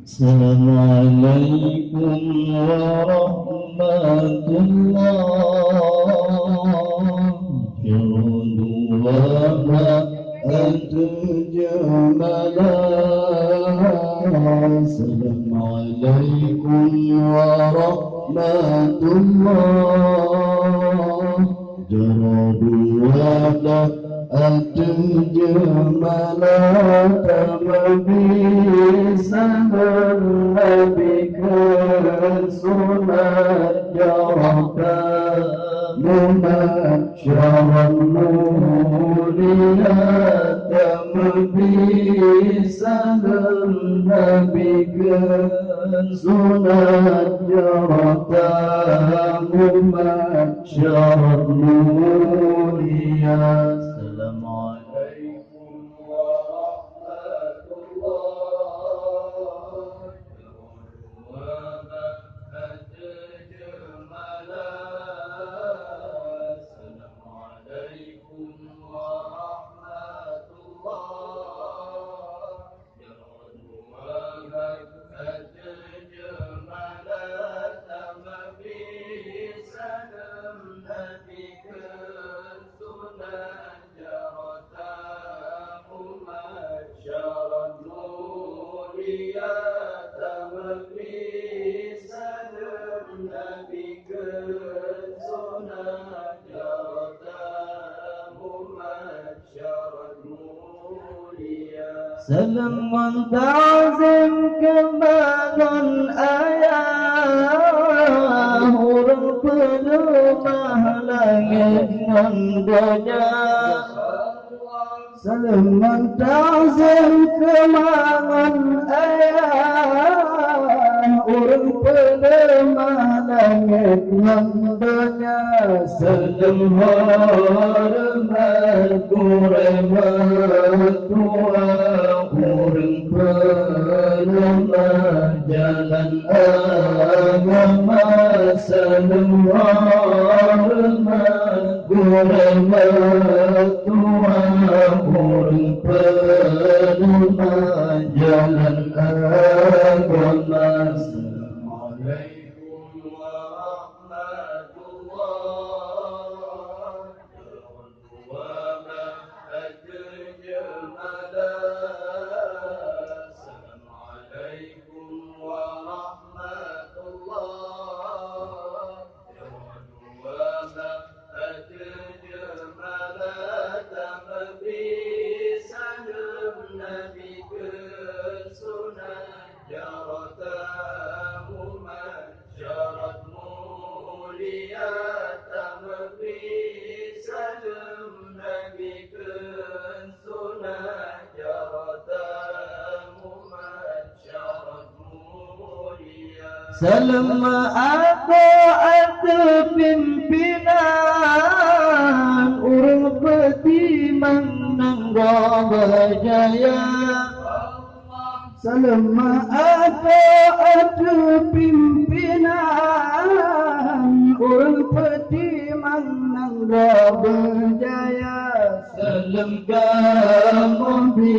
Assalamualaikum warahmatullahi wabarakatuh. Assalamualaikum warahmatullahi wabarakatuh. الجمالات مبيسا بك سنة جرتا ممشرا موليات مبيسا بك سنة جرتا ممشرا موليات. Salam ta'zim kembaran ayah huruf pelemah langit mandanya. Salam ta'zim kembaran ayah huruf pelemah langit mandanya. Salam hormat kurmat orang pelemah jalan agama. Salam hormat kurmat orang pelemah jalan agama. Salam ataat pimpinan urung petiman nangga berjaya. Salam ataat pimpinan urung petiman nangga berjaya. Salam kamu di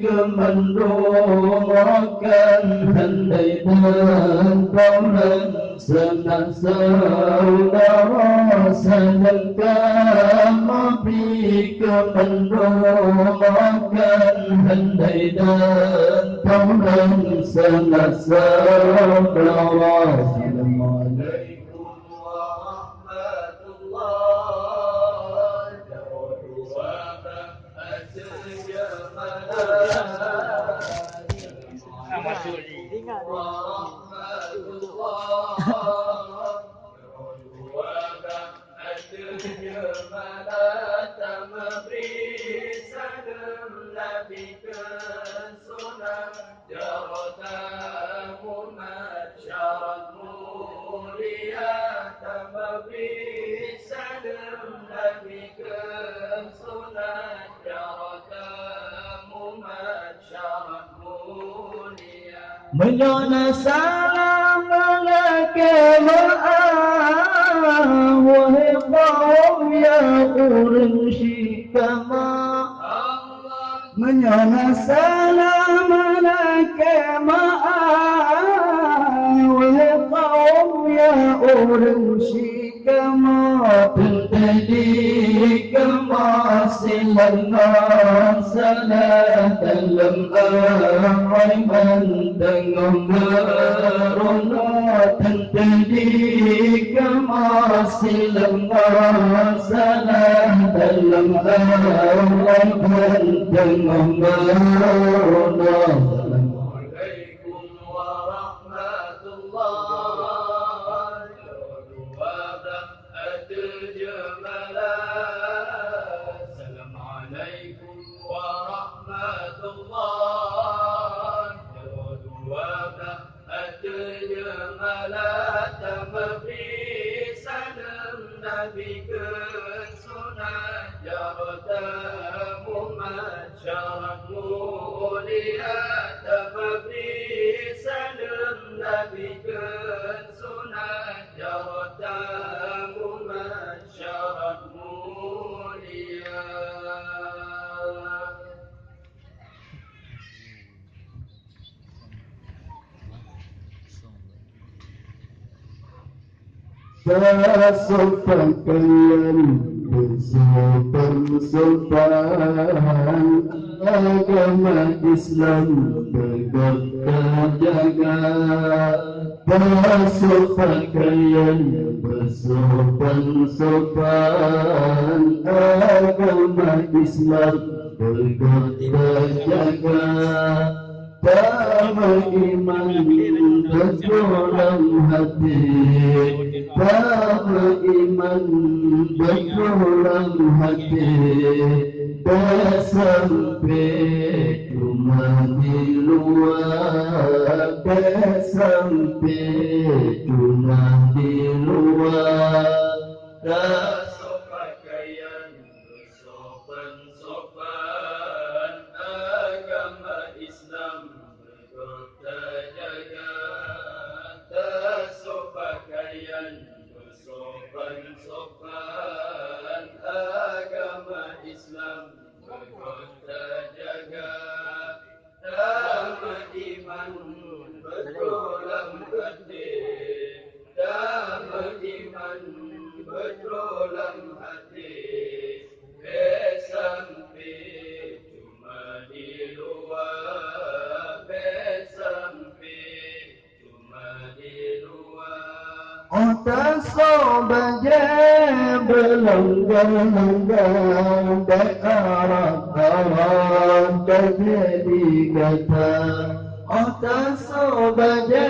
kemendoakan handai dan kaulan senang saudara. Salam kamu di kemendoakan handai dan kaulan senang saudara. Menyona salam alaikum wahai kaum yang urang syikama. Menyona salam alaikum silangan salah dalam araiman dengan merona tentedi kemasilangan salah dalam araiman dengan merona. Sopan kalian bersopan agama Islam tegak terjaga. Bersopan kalian bersopan agama Islam tegak terjaga. Beriman dalam hati, beriman dalam hati, sampai cuma di luar, sampai cuma di luar. Tersobaja berlanggang-langgang berarah-arah terjadi kata. Tersobaja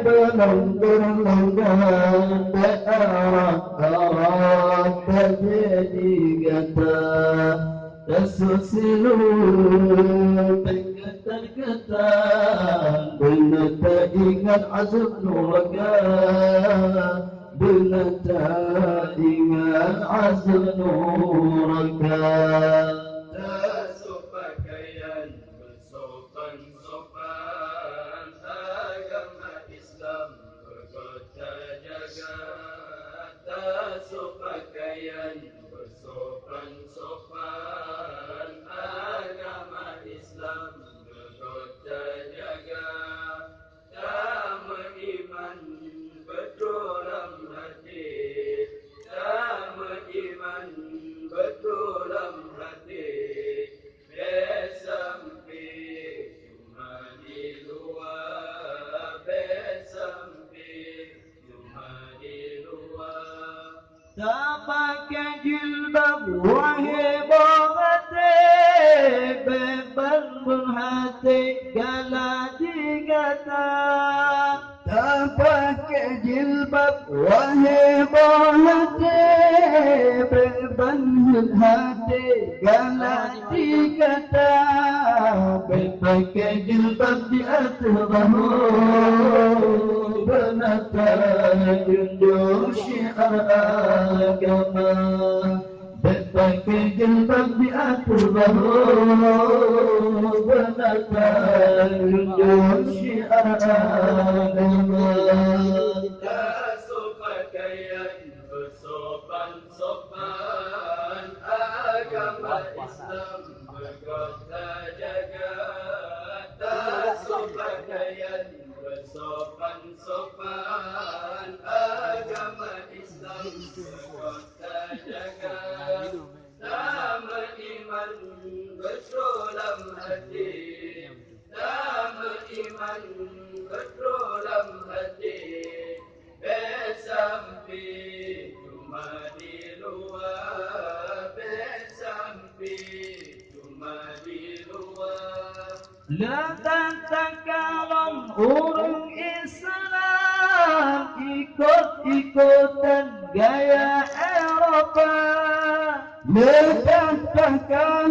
berlanggang-langgang berarah-arah terjadi kata. Tersusilu kata-kata benar tak ingat azab neraka, benar tak ingat azab neraka. Tersopan bersopan-sopan agama Islam berkota jaga. Tersopan bersopan-sopan agama Islam berkota jaga. Damai iman betul dalam hati, damai iman betul dalam hati. Besampi cuma di luar, besampi cuma di luar. Tak pakai jilbab wahai berhati, beban berhati gala digata. Tak pakai jilbab wahai berhati, beban berhati gala digata. Pakai jilbab di atas bahu, benata junjung syiar agama. Pakai jilbab di atas bahu, benata junjung syiar agama. Pakaian bersopan-sopan agama Islam berkota jaga. Pakaian bersopan-sopan agama Islam berkota jaga. Damai Kata-kata orang Islam ikut-ikutan gaya Eropa. Kata-kata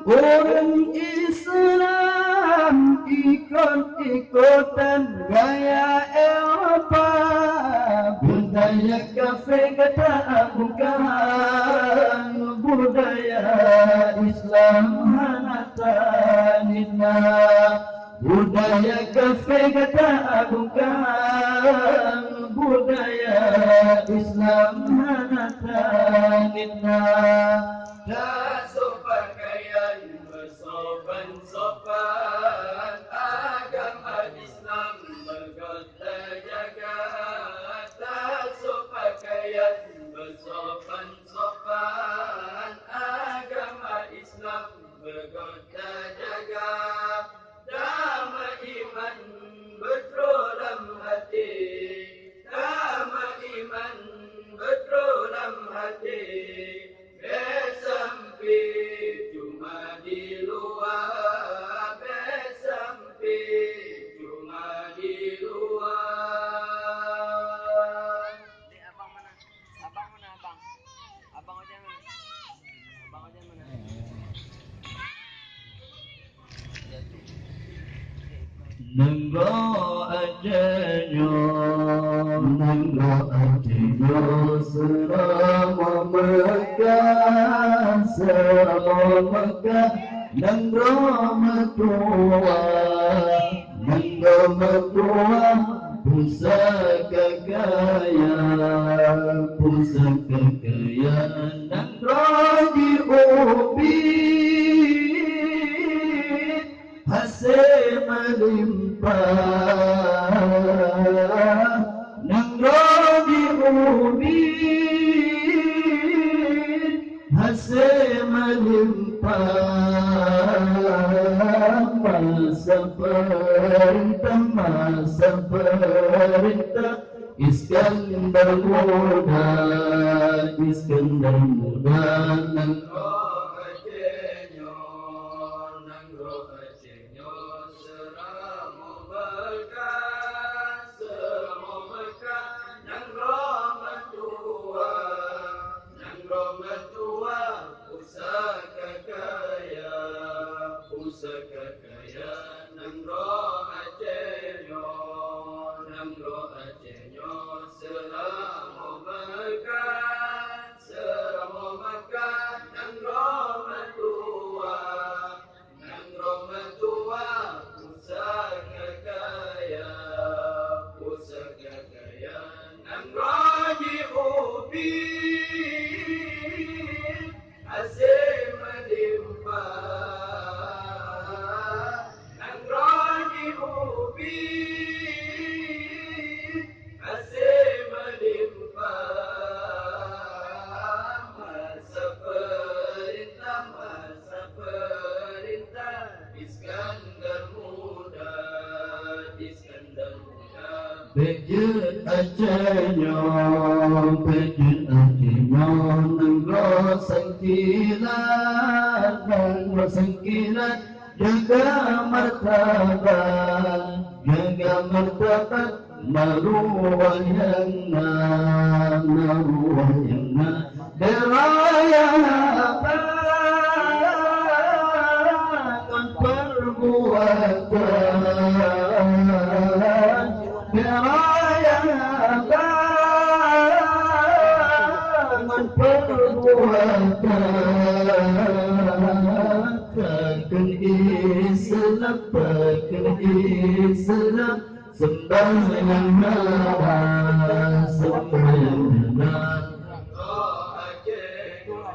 orang Islam ikut-ikutan gaya Eropa. Budaya kafe kata bukan, budaya Islam hanatanina. Budaya kafe kata bukan, budaya Islam hanatanina. Dasar pakaian bersopan-sopan, agama Islam berkota jaga. Dasar pakaian bersopan-sopan, agama Islam berkota jaga. Damai iman betul dalam hati, damai iman betul dalam hati. Besampi cuma di luar, besampi cuma di luar. Ni abang mana? Abang mana abang? Abang Ojan mana? Abang Ojan mana? Nenggo ajenyo, nenggo ajenyo, serama Mekah, serama Mekah. Nenggo metua, nenggo metua, pusaka kaya, pusaka kaya. Nenggo diubi, hasil melimpah. Nenggo diubi, hasil melimpah. Masa perintah Iskandar muda, Iskandar muda. Nengro ajenyo, nengro ajenyo, seramo Mekah, seramo Mekah. Nengro metua, nengro metua, pusaka kaya, pusaka kaya. Nengro ajenyo, nengro ajenyo, seramo Mekah, seramo Mekah. Nengro metua, nengro metua, pusaka kaya, pusaka kaya. Nengro diubi, hasil melimpah. Nengro diubi, hasil melimpah. Masa perintah, Iskandar muda, Iskandar muda. Bejut ajenyo, bejut ajenyo. Nenggo sangkilat, nenggo sangkilat. Jaga martabat, jaga martabat. Maruah yang maruah yang berayakan perbuatan, berayakan perbuatan. Takkan Islam, takkan Islam. Sembahyang marah, sembahyang marah. Nengro ajenyo,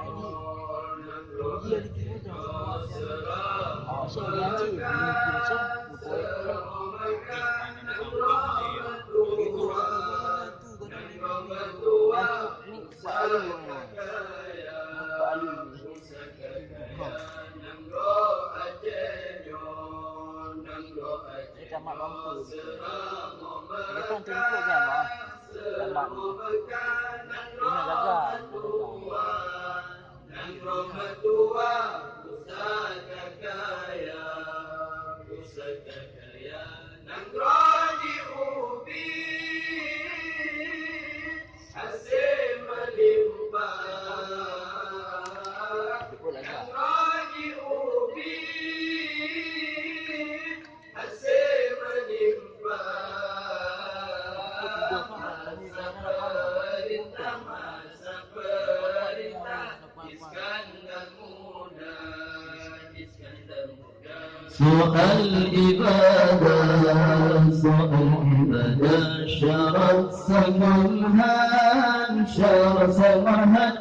nengro ajenyo, seramo Mekah, seramo Mekah. Nengro metua, nengro metua, pusaka kaya, pusaka kaya. Nengro ajenyo, nengro ajenyo, seramo Mekah, seramo Mekah. Nengro metua, nengro metua, pusaka kaya, pusaka سؤال إبادة شرط سمرها شرط سمرها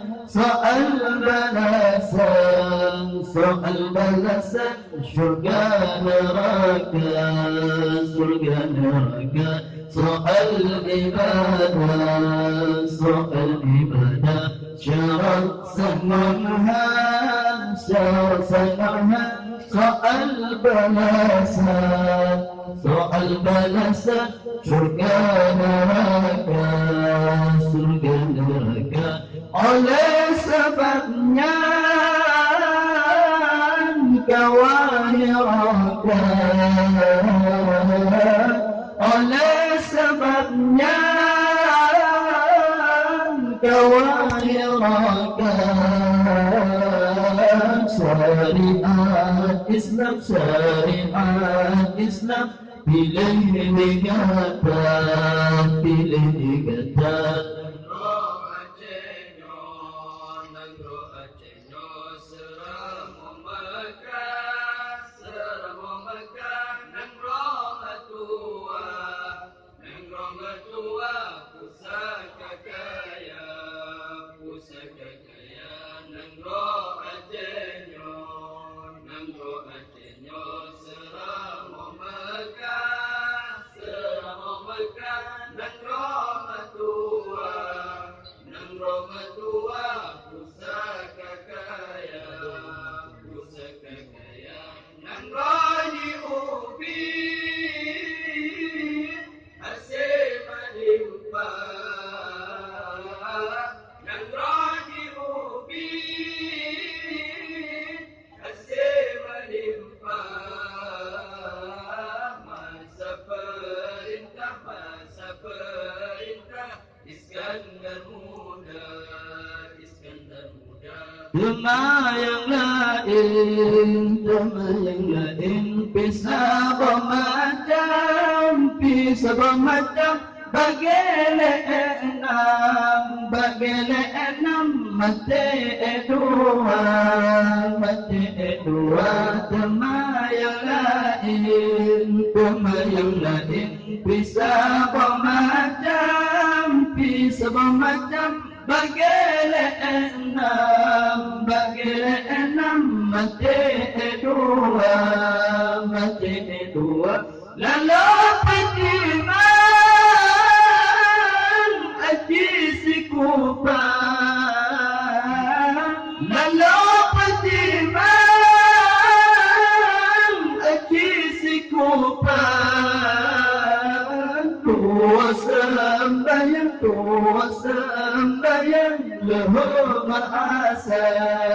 سؤال بلسا شرقان ركا سؤال إبادة شرط سمرها شرط سمرها soal balasan surga neraka oleh sebabnya kau neraka oleh sebabnya kau neraka syariat Islam pilih dikata Tema yang lain bisa bermacam bagele enam mati dua tema yang lain bisa bermacam bagele enam mati dua lalu petiman aji sikupan lalu petiman aji sikupan tua sembayang lahu ma'asal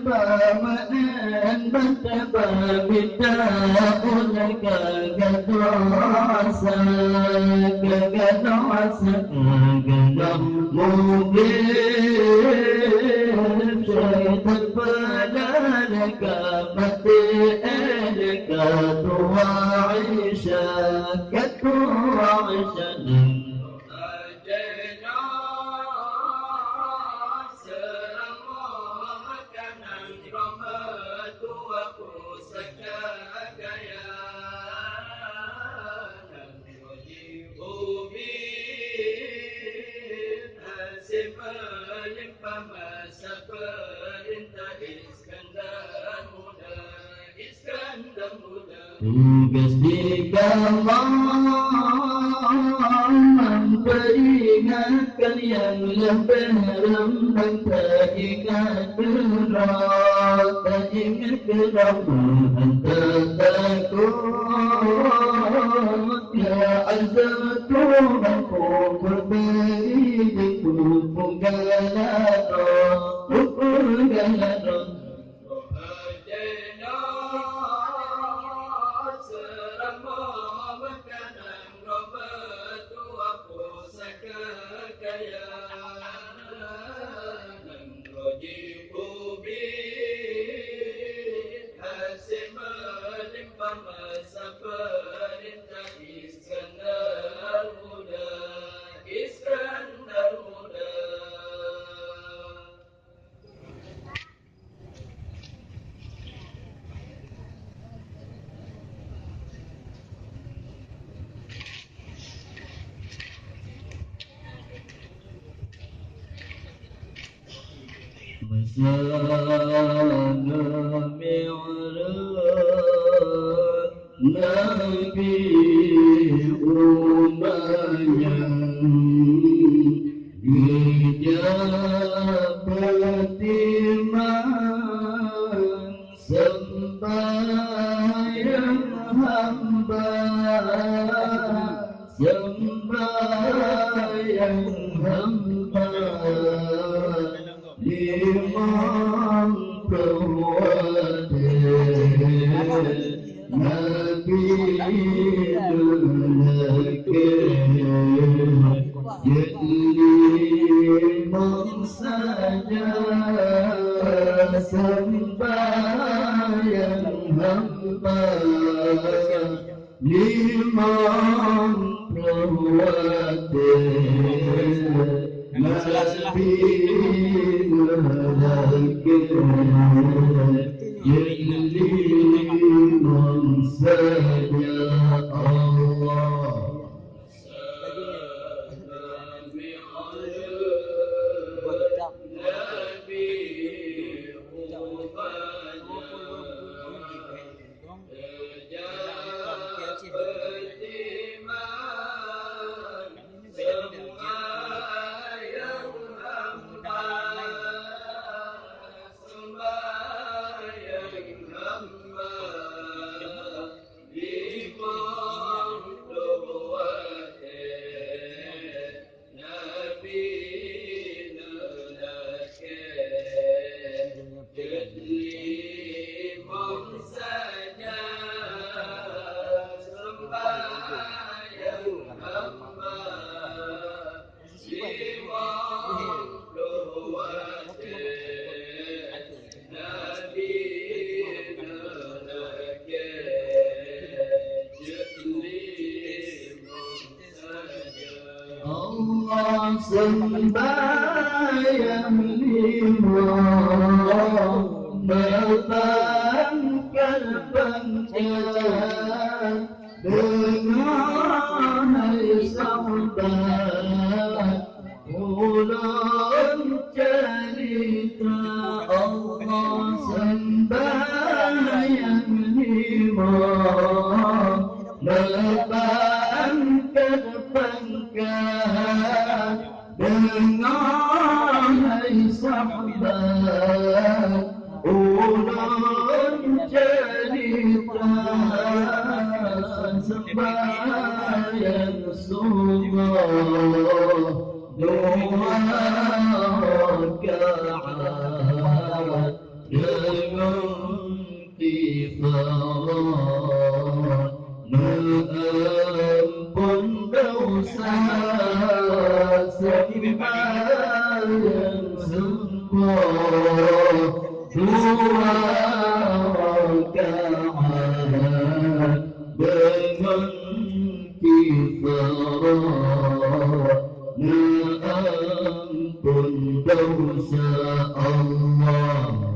Bamanan bantaba bida'un kagadosa mugib لك متئلك توعشك توعشنا tugas di Allah memperingatkan yang lebih rendah, tak ingat berat, tak ingat keramat, takut ya azab Tuhanku berberi di pupuk galado Masana mi'raj Nabi Umayyah Dijabati man sembahyang hamba sembahyang hamba Imam Tawadeh Nabi Nulakir Imam saja sembahyang hamba Imam Tawadeh Nabi Nulakir Yaliman saja Allah Allah sembahyang lima Datangkan penjahat Dengan hai sahabat Ulang cerita Allah sembahyang lima Datangkan pangkat dengan hai sahabat ulang cerita sembahyang subuh dua rakaat dengan kifarat mengampun dosa sembahyang subuh rakaat dengan kifarana ampun dosa Allah.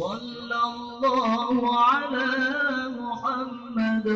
صلى الله على محمد